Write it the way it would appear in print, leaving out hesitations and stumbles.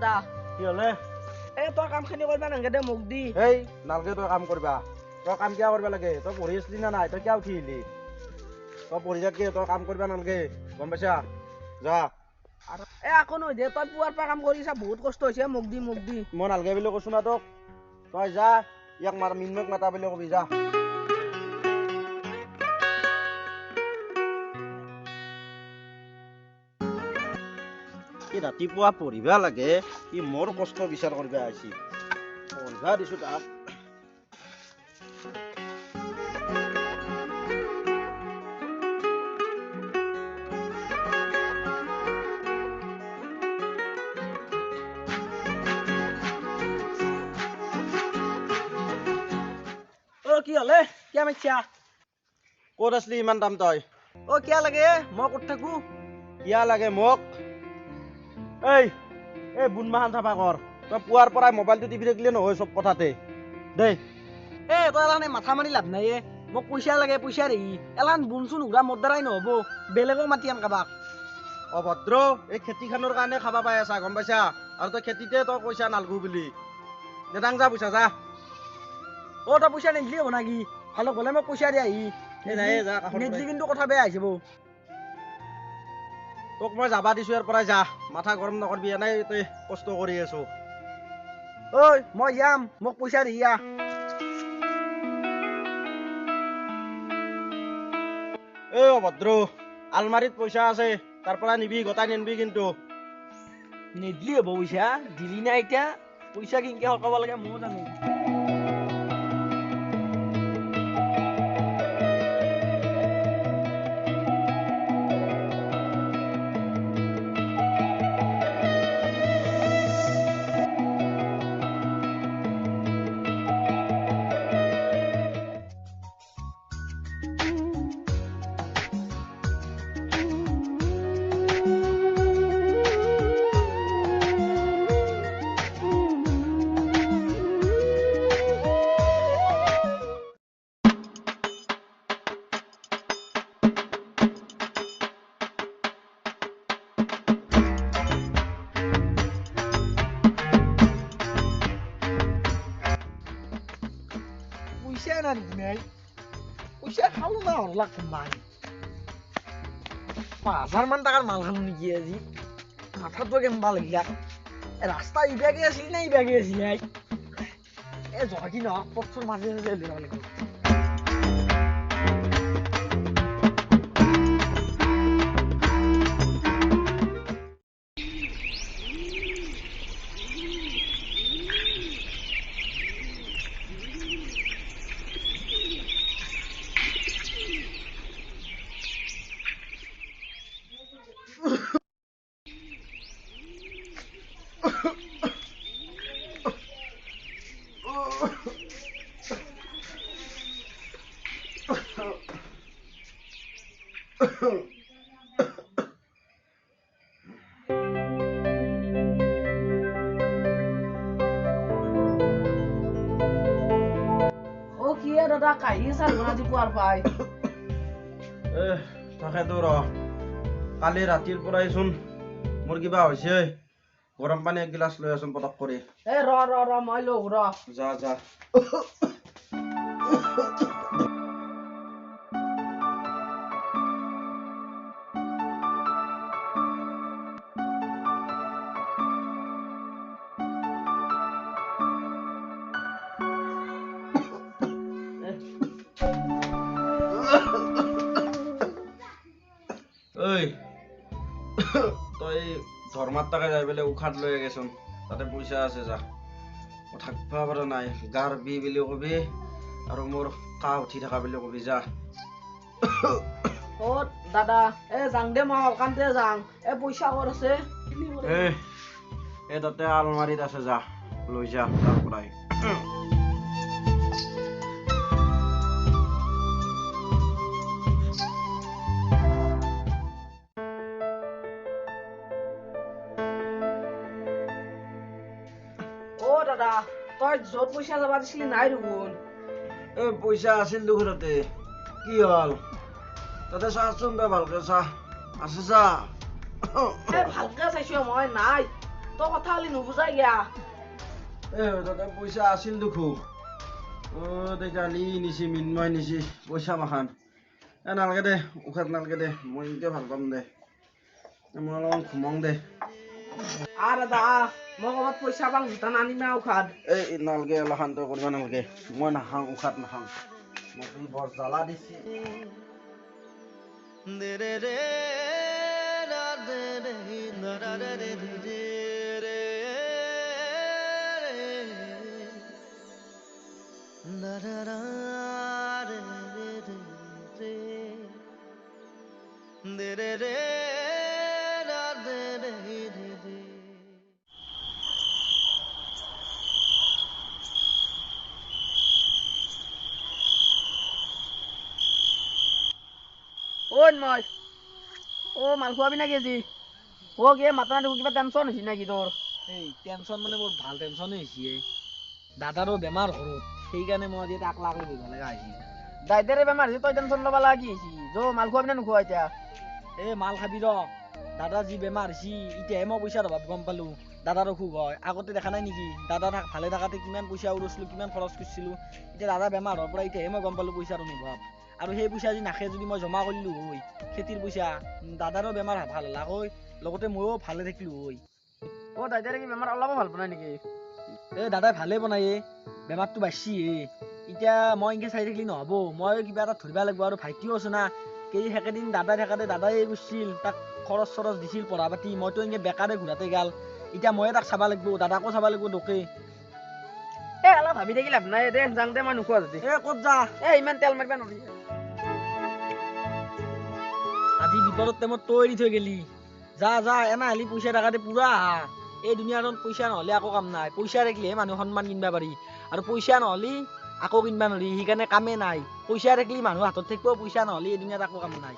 দাদা কি হলে তই কামখিনি কৰিবা নালাগে দে মোক দি এই নালগে তই কাম কৰিবা তই কাম কিয় কৰিব লাগে তই পঢ়ি আছিলি না নাই তই কিয় উঠি আহিলি তই পঢ়ি থাকি তই কাম কৰিবা নালাগে গম পাইছা যা আৰু আকৌ নহয় দে তই পুৱাৰ পৰা কাম কৰিছা বহুত কষ্ট হৈছে মোক দি মই নালগে বুলি কৈছো না তোক তই যা ইয়াক মিনমক মাতা বুলি কবি যা ৰাতিপুৱা পঢ়িবা লাগে ই মোৰ কষ্ট বিচাৰ কৰিব আহিছি পঢ়িবা দিছো তাক কি হলে কিয় মাতিছা ক'ত আছিলি ইমান দাম তই কিয় লাগে মই ক'ত থাকো কিয় লাগে মোক এই বুনমাহান চাফা কৰ তই পুৱাৰ পৰাই মোবাইলটো টিপি থাকিলে নহয় চব কথাতে দেই তই এলানে মাথা মাৰি লাভ নাই মোক পইচা লাগে পইচা ৰে এলান বুনচোন উৰা মোৰ দ্বাৰাই নহ'ব বেলেগক মাতি আন কাবাক অভদ্ৰ এই খেতিখনৰ কাৰণে খাবা পাই আছা গম পাইছা আৰু তই খেতিতে তই পইচা নালগো বুলি নেদাং যা পইচা যা তই পইচা নিদিলি হ'ব নাকি ভালক গ'লে মোক পইচা দিয়া নিদিলি কিন্তু কথা বেয়া আহিব তোক মই যাবা দিছো ইয়াৰ পৰাই যা মাথা গৰম নকৰবি এনেই তই কষ্ট কৰি আছো মই যাম মোক পইচা দিয়া অভদ্ৰ আলমাৰীত পইচা আছে তাৰ পৰা নিবি গোটাই নিনবি কিন্তু নিদিলি হ'ব পইচা দিলি না এতিয়া পইচা কিনকে সকাব লাগে ময়ো জানো পইচা খালো না হরলাক কোনবাই 5000 মান টাকার মাল খালো নাকি আজি মাথাটো কেমবা লাগিলা রাস্তা ইবাগে আছিল না ইবাগে আছিল জগাকি না পথর মাঝে মাঝে লিবা লাগিব দাদা কাহি চাল আজি পুৱাৰ পাই তাকেতো কালি ৰাতিৰ পৰাই চোন মোৰ কিবা হৈছে গৰম পানী এক গিলাচ লৈ আছোন পটক কৰি ৰ মই লওঁ যা যা তই ধৰ্মাত টাকা যাই পেলাই উশাত লৈ গেছোন তাতে পইচা আছে যা থাকবা পৰা নাই গাৰ বি বুলি কবি আৰু মোৰ কাহ উঠি থকা বুলি কবি যা দাদা যাং দে মই অলকানতে যাং পইচা ক'ত আছে তাতে আলমাৰীত আছে যা লৈ যা তাৰ পৰাই দাদা তই য'ত পইচা যাবা দিছিলি নাই দেখোন পইচা আছিল দেখোন তাতে কি হল তাতে চাচোন তই ভালকে চা আছে চা ভালকে চাইছো মই নাই তো কথা হলি নুবুজাই গিয়া তাতে পইচা আছিল দেখো তেতিয়াহ'লে নিছি মিন্ময় নিছি পইচা মাখান নালাগে দে উশাত নালাগে দে মই এতিয়া ভাল পাম দে মই অলপমান ঘুমং দে দাদা মই ক'ৰবাত পইচা পাং ভূটান আনিমা উখাত এই নালাগে অলপ শান্ত কৰিব নালাগে মই নাখাওঁ উশাত নাখাওঁ মোক বৰ জ্বালা দিছে মই মাল খোৱাবি নাকি আজি কি মাতা দেখো কিবা টেনচন হৈছে নেকি তোৰ এই টেনচন মানে মোৰ ভাল টেনচনে হৈছে দাদাৰো বেমাৰ ঘৰত সেইকাৰণে মই আজি আকলা আকলি বহিব লগা হৈছে দাইতাৰে বেমাৰ হৈছে তই টেনচন ল'ব লাগি আহিছি মাল খোৱাবি না নোখোৱা এতিয়া মাল খাবি ৰ দাদা যি বেমাৰ হৈছে এতিয়াহে মই পইচাৰ অভাৱ গম পালো দাদাৰ অসুখ হয় আগতে দেখা নাই নেকি দাদা ভালে থাকাতে কিমান পইচা উৰুছিলো কিমান খৰচ কৰিছিলো এতিয়া দাদা বেমাৰ হোৱাৰ পৰা এতিয়াহে মই গম পালো পইচাৰ অনুভৱ আৰু সেই পইচা যদি নাখে যদি মই জমা কৰিলো হয় খেতিৰ পইচা দাদাৰো বেমাৰ ভাল হলাক হয় লগতে ময়ো ভালে থাকিলো হয় দাইতাৰে কি বেমাৰ অলপো ভাল পোৱা নাই নেকি দাদাই ভালে বনাই বেমাৰটো বাঢ়িছে এতিয়া মই এনেকৈ চাই থাকিলে নহ'ব মই কিবা এটা ধৰিব লাগিব আৰু ভাইটিও আছে না সেকেদিন দাদাই থাকাতে দাদাই কৰিছিল তাক খৰচ চৰচ দিছিল পঢ়া পাতি মইতো এনেকৈ বেকাৰে ঘূৰাতে গাল এতিয়া ময়ে তাক চাব লাগিব দাদাকো চাব লাগিব দোকে অলপ ভাবি থাকি লাভ নাই দে যাং দে মই নোখোৱা যদি ক'ত যা ইমান তেল মাৰিব নোৱাৰি আজি বিপদৰ টাইমত তই এৰি থৈ গেলি যা এনা হলি পইচা থাকাতে পুৰা আহা এই দুনিয়াখনত পইচা নহ'লে একো কাম নাই পইচা থাকিলেহে মানুহ সন্মান কিনিব পাৰি আৰু পইচা নহ'লে আকৌ কিনিব নোৱাৰি সেইকাৰণে কামেই নাই পইচা থাকিলে মানুহ হাতত থাকিব পইচা নহ'লে এই দুনিয়াত একো কাম নাই